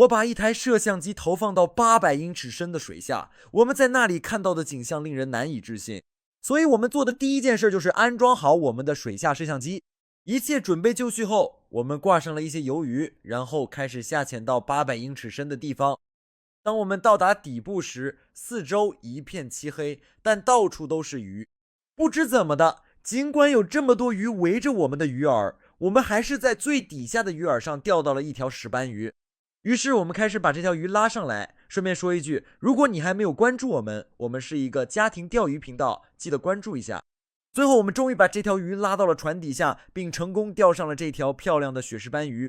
我把一台摄像机投放到800英尺深的水下，我们在那里看到的景象令人难以置信。所以我们做的第一件事就是安装好我们的水下摄像机。一切准备就绪后，我们挂上了一些鱿鱼，然后开始下潜到800英尺深的地方。当我们到达底部时，四周一片漆黑，但到处都是鱼。不知怎么的，尽管有这么多鱼围着我们的鱼饵，我们还是在最底下的鱼饵上钓到了一条石斑鱼。于是我们开始把这条鱼拉上来。顺便说一句，如果你还没有关注我们，我们是一个家庭钓鱼频道，记得关注一下。最后我们终于把这条鱼拉到了船底下，并成功钓上了这条漂亮的雪石斑鱼。